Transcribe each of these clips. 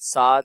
7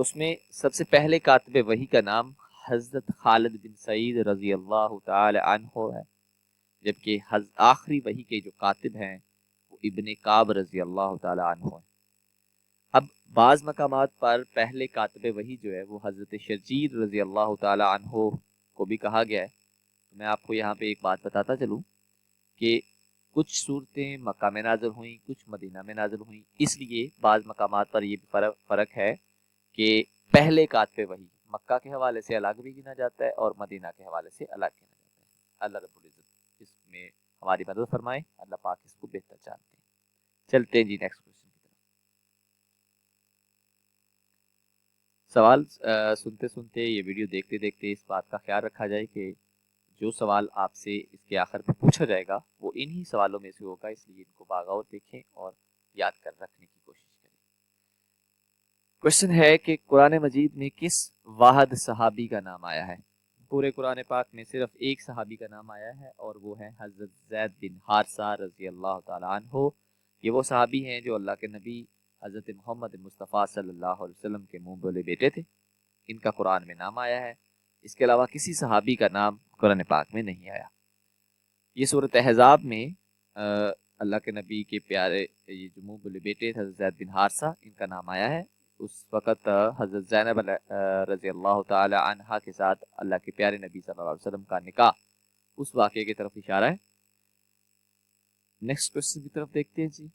تو اس میں سب سے پہلے کاتب وحی کا نام حضرت خالد بن سعید رضی اللہ تعالی عنہ ہے، جبکہ آخری وحی کے جو کاتب ہیں وہ ابن کعب رضی اللہ تعالی عنہ ہیں۔ اب بعض مقامات پر پہلے کاتب وحی جو ہے وہ حضرت شرجیل رضی اللہ تعالی عنہ کو بھی کہا گیا ہے۔ میں آپ کو یہاں پہ ایک بات بتاتا چلوں کہ کچھ صورتیں مکہ میں نازل ہوئیں، کچھ مدینہ میں نازل ہوئیں، اس لیے بعض مقامات پر یہ فرق ہے کہ پہلے کاتب وحی مکہ کے حوالے سے الگ بھی گنا جاتا ہے اور مدینہ کے حوالے سے الگ گنا جاتا ہے۔ اللہ رب العزت اس میں ہماری مدد فرمائے، اللہ پاک اس کو بہتر جانتے ہیں۔ چلتے ہیں جی نیکسٹ کوشچن کی طرف۔ سوال سنتے سنتے یہ ویڈیو دیکھتے دیکھتے اس بات کا خیال رکھا جائے کہ جو سوال آپ سے اس کے آخر پہ پوچھا جائے گا وہ انہی سوالوں میں سے ہوگا، اس لیے ان کو باغور دیکھیں اور یاد کر رکھنے کی کوشش کریں۔ کوشچن ہے کہ قرآن مجید میں کس واحد صحابی کا نام آیا ہے؟ پورے قرآن پاک میں صرف ایک صحابی کا نام آیا ہے اور وہ ہے حضرت زید بن حارثہ رضی اللہ تعالی عنہ۔ یہ وہ صحابی ہیں جو اللہ کے نبی حضرت محمد مصطفیٰ صلی اللہ علیہ وسلم کے منہ بولے بیٹے تھے، ان کا قرآن میں نام آیا ہے۔ اس کے علاوہ کسی صحابی کا نام قرآن پاک میں نہیں آیا۔ یہ سورۃ احزاب میں اللہ کے نبی کے پیارے یہ جو منہ بولے بیٹے حضرت زید بن حارثہ، ان کا نام آیا ہے۔ اس وقت حضرت زینب رضی اللہ تعالی عنہا کے ساتھ اللہ کے پیارے نبی صلی اللہ علیہ وسلم کا نکاح، اس واقعے کی طرف اشارہ ہے۔ نیکسٹ کوشچن کی طرف دیکھتے ہیں جی۔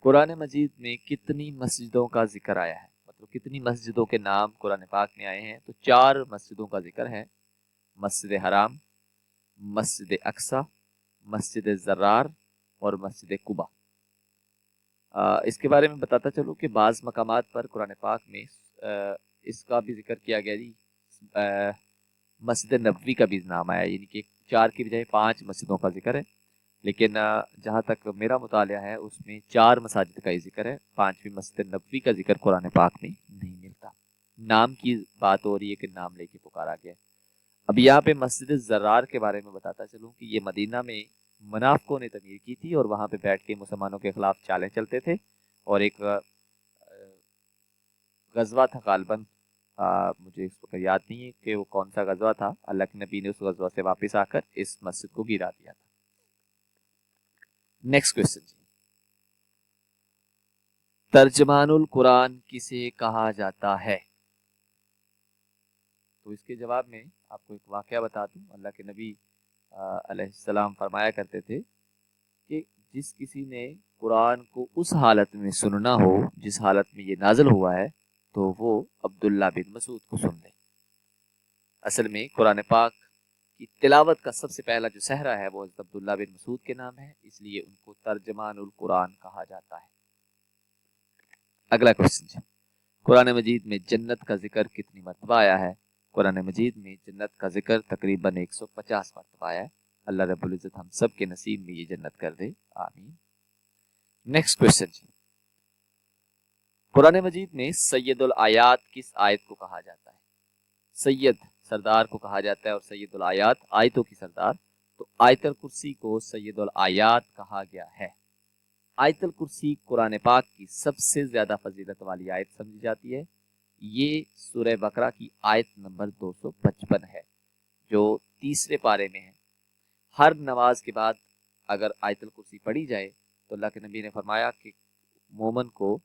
قرآن مجید میں کتنی مسجدوں کا ذکر آیا ہے؟ مطلب کتنی مسجدوں کے نام قرآن پاک میں آئے ہیں؟ تو 4 مسجدوں کا ذکر ہے: مسجد حرام، مسجد اقصی، مسجد زرار اور مسجد قباء۔ اس کے بارے میں بتاتا چلوں کہ بعض مقامات پر قرآن پاک میں اس کا بھی ذکر کیا گیا جی، مسجد نبوی کا بھی نام آیا، یعنی کہ 4 کی بجائے 5 مسجدوں کا ذکر ہے، لیکن جہاں تک میرا مطالعہ ہے اس میں 4 مساجد کا ہی ذکر ہے، 5ویں مسجد نبوی کا ذکر قرآن پاک میں نہیں ملتا۔ نام کی بات ہو رہی ہے کہ نام لے کے پکارا گیا۔ اب یہاں پہ مسجد زرار کے بارے میں بتاتا چلوں کہ یہ مدینہ میں منافقوں نے تعمیر کی تھی اور وہاں پہ بیٹھ کے مسلمانوں کے خلاف چالیں چلتے تھے، اور ایک غزوہ تھا غالباً، مجھے اس وقت یاد نہیں ہے کہ وہ کون سا غزوہ تھا، اللہ کے نبی نے اس غزوہ سے واپس آ کر اس مسجد کو گرا دیا تھا۔ نیکسٹ کوشچن جی۔ ترجمان القرآن کسے کہا جاتا ہے؟ تو اس کے جواب میں آپ کو ایک واقعہ بتا دوں۔ اللہ کے نبی علیہ السلام فرمایا کرتے تھے کہ جس کسی نے قرآن کو اس حالت میں سننا ہو جس حالت میں یہ نازل ہوا ہے تو وہ عبداللہ بن مسعود کو سن لے۔ اصل میں قرآن پاک کی تلاوت کا سب سے پہلا جو صحرا ہے وہ حضرت عبداللہ بن مسعود کے نام ہے، اس لیے ان کو ترجمان القرآن کہا جاتا ہے۔ اگلا کوشچن جی۔ قرآن مجید میں جنت کا ذکر کتنی مرتبہ آیا ہے؟ قرآن مجید میں جنت کا ذکر تقریباً 150 مرتبہ آیا ہے۔ اللہ رب العزت ہم سب کے نصیب میں یہ جنت کر دے، آمین۔ نیکسٹ کوشچن جی۔ قرآن مجید میں سید الآیات کس آیت کو کہا جاتا ہے؟ سید سردار کو کہا جاتا ہے اور سید الآیات آیتوں کی سردار، تو آیت الکرسی کو سید الآیات کہا گیا ہے۔ آیت الکرسی قرآن پاک کی سب سے زیادہ فضیلت والی آیت سمجھی جاتی ہے۔ یہ سورہ بقرہ کی آیت نمبر 255 ہے جو 3 پارے میں ہے۔ ہر نماز کے بعد اگر آیت الکرسی پڑھی جائے تو اللہ کے نبی نے فرمایا کہ مومن کو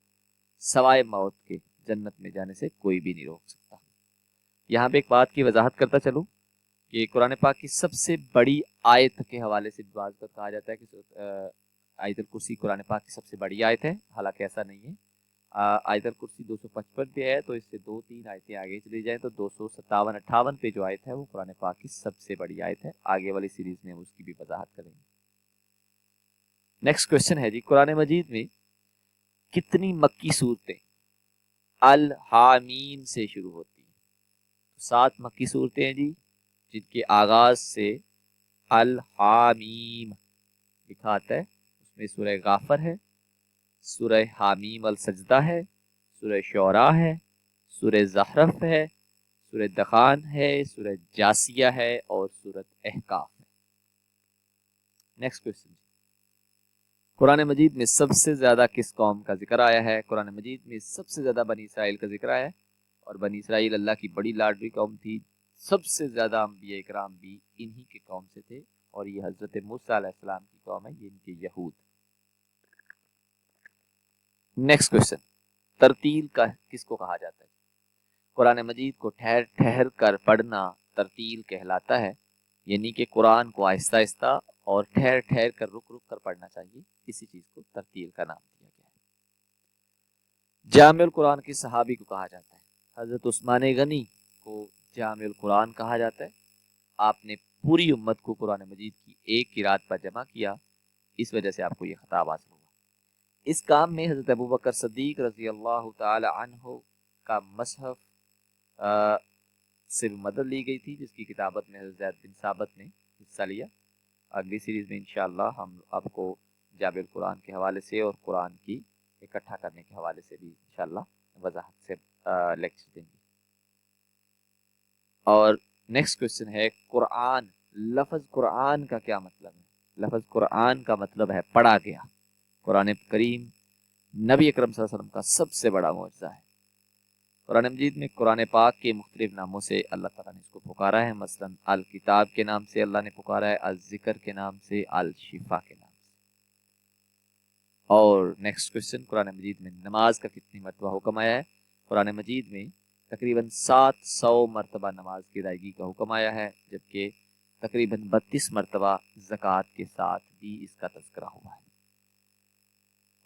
سوائے موت کے جنت میں جانے سے کوئی بھی نہیں روک سکتا۔ یہاں پہ ایک بات کی وضاحت کرتا چلوں کہ قرآن پاک کی سب سے بڑی آیت کے حوالے سے بعض وقت کہا جاتا ہے کہ آیت الکرسی قرآن پاک کی سب سے بڑی آیت ہے، حالانکہ ایسا نہیں ہے۔ آیت الکرسی 255 پہ ہے، تو اس سے 2-3 آیتیں آگے چلی جائیں تو 257-58 پہ جو آیت ہے وہ قرآن پاک کی سب سے بڑی آیت ہے۔ آگے والی سیریز میں ہم اس کی بھی وضاحت کریں گے۔ نیکسٹ کوشچن ہے جی، قرآن مجید میں کتنی مکی صورتیں الحامیم سے شروع ہوتی ہیں؟ 7 مکی صورتیں ہیں جی جن کے آغاز سے الحامیم لکھا آتا ہے۔ اس میں سورہ غافر ہے، سورہ حامیم السجدہ ہے، سورہ شعراء ہے، سورہ زخرف ہے، سورہ دخان ہے، سورہ جاسیہ ہے اور سورہ احقاف ہے۔ نیکسٹ کوشچن، قرآن مجید میں سب سے زیادہ کس قوم کا ذکر آیا ہے؟ قرآن مجید میں سب سے زیادہ بنی اسرائیل کا ذکر آیا ہے، اور بنی اسرائیل اللہ کی بڑی لاڈلی قوم تھی۔ سب سے زیادہ انبیاء اکرام بھی انہی کے قوم سے تھے، اور یہ حضرت موسیٰ علیہ السلام کی قوم ہے، یہ ان کے یہود۔ نیکسٹ کوشچن، ترتیل کا کس کو کہا جاتا ہے؟ قرآن مجید کو ٹھہر ٹھہر کر پڑھنا ترتیل کہلاتا ہے، یعنی کہ قرآن کو آہستہ آہستہ اور ٹھہر ٹھہر کر رک رک کر پڑھنا چاہیے، اسی چیز کو ترتیل کا نام دیا گیا ہے۔ جامع القرآن کے صحابی کو کہا جاتا ہے؟ حضرت عثمان غنی کو جامع القرآن کہا جاتا ہے۔ آپ نے پوری امت کو قرآن مجید کی ایک قرات پر جمع کیا، اس وجہ سے آپ کو یہ خطاب حاصل ہوا۔ اس کام میں حضرت ابوبکر صدیق رضی اللہ تعالی عنہ کا مصحف سے بھی مدد لی گئی تھی، جس کی کتابت میں حضرت زید بن ثابت نے حصہ لیا۔ اگلی سیریز میں انشاءاللہ ہم آپ کو جامع القرآن کے حوالے سے اور قرآن کی اکٹھا کرنے کے حوالے سے بھی انشاءاللہ وضاحت سے لیکچر دیں گے۔ اور نیکسٹ کوشچن ہے، قرآن، لفظ قرآن کا کیا مطلب ہے؟ لفظ قرآن کا مطلب ہے پڑھا گیا۔ قرآن کریم نبی اکرم صلی اللہ علیہ وسلم کا سب سے بڑا معجزہ ہے۔ قرآن مجید میں قرآن پاک کے مختلف ناموں سے اللہ تعالیٰ نے اس کو پکارا ہے، مثلا الکتاب کے نام سے اللہ نے پکارا ہے، الذکر کے نام سے، الشفا کے نام سے۔ اور نیکسٹ کوشچن، قرآن مجید میں نماز کا کتنی مرتبہ حکم آیا ہے؟ قرآن مجید میں تقریباً 700 مرتبہ نماز کی ادائیگی کا حکم آیا ہے، جبکہ تقریباً 32 مرتبہ زکوٰۃ کے ساتھ بھی اس کا تذکرہ ہوا ہے۔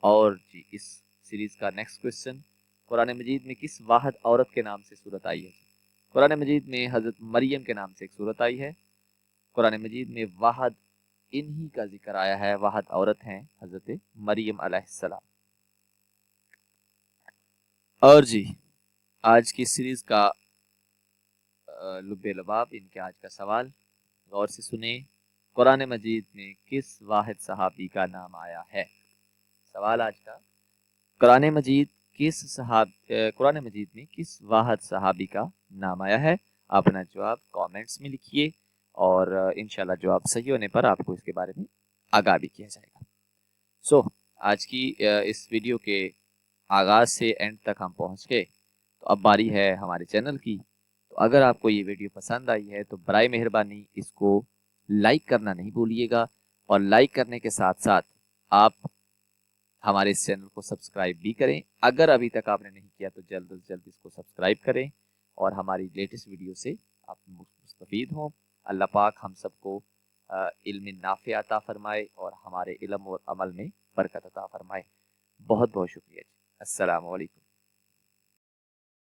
اور جی اس سیریز کا نیکسٹ کوشچن، قرآن مجید میں کس واحد عورت کے نام سے صورت آئی ہے؟ قرآن مجید میں حضرت مریم کے نام سے ایک صورت آئی ہے۔ قرآن مجید میں واحد انہی کا ذکر آیا ہے، واحد عورت ہیں حضرت مریم علیہ السلام۔ اور جی آج کی سیریز کا لب لباب، ان کے آج کا سوال غور سے سنیں، قرآن مجید میں کس واحد صحابی کا نام آیا ہے؟ سوال آج کا، قرآن مجید میں کس واحد صحابی کا نام آیا ہے؟ اپنا جواب کامنٹس میں لکھیے، اور انشاءاللہ جواب صحیح ہونے پر آپ کو اس کے بارے میں آگاہ بھی کیا جائے گا۔ سو آج کی اس ویڈیو کے آغاز سے اینڈ تک ہم پہنچ گئے، تو اب باری ہے ہمارے چینل کی۔ تو اگر آپ کو یہ ویڈیو پسند آئی ہے تو برائے مہربانی اس کو لائک کرنا نہیں بھولیے گا، اور لائک کرنے کے ساتھ ساتھ آپ ہمارے اس چینل کو سبسکرائب بھی کریں۔ اگر ابھی تک آپ نے نہیں کیا تو جلد از جلد اس کو سبسکرائب کریں، اور ہماری لیٹسٹ ویڈیو سے آپ مستفید ہوں۔ اللہ پاک ہم سب کو علم نافع عطا فرمائے، اور ہمارے علم اور عمل میں برکت عطا فرمائے۔ بہت بہت شکریہ۔ السلام علیکم۔